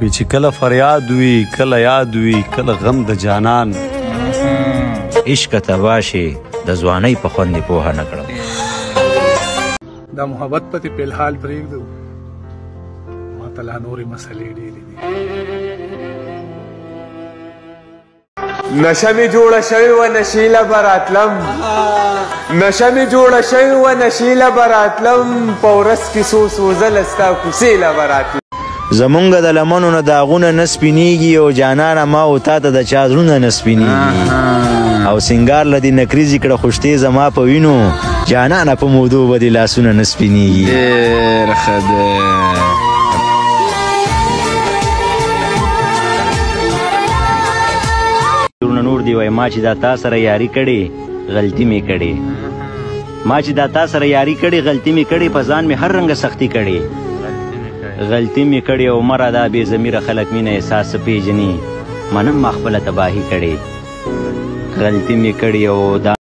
وی چې کله فریاد وي کله یاد وي کله غم د جانان عشق تباه شي د ځوانۍ په خوند یې پوهه نه کړم دا محبت پتې په الحال پرېږدو ما ته لا نورې مسلې ډېرې دي نشه مې جوړه شوې وه نشیله به راتلم نشه مې جوړه شوې وه نشیله به راتلم په ورځ کې څو ځله ستا کوڅې له به راتلم زمونږ د لمنو نه داغونه نه سپینېږي او جانانه ما او تا ته د چا زړونه نه سپینېږي او سینګار له دې نکریزې کړه خوشتې زما په وینو جانانه په مودو به دې لاسونه نه سپینېږي ډېر ښه دی نور دی وای ما چې دا تا سره یاري کړې غلطي مې کړې ما چې دا تا سره یاري کړې غلطي مې کړې په ځان مې هر رنګه سختي کړې غلطي مې کړې او مره دا بې ضمیره خلک مینه احساس څه پېژني منم ما خپله تباهي کړې غلطي مې کړې او دا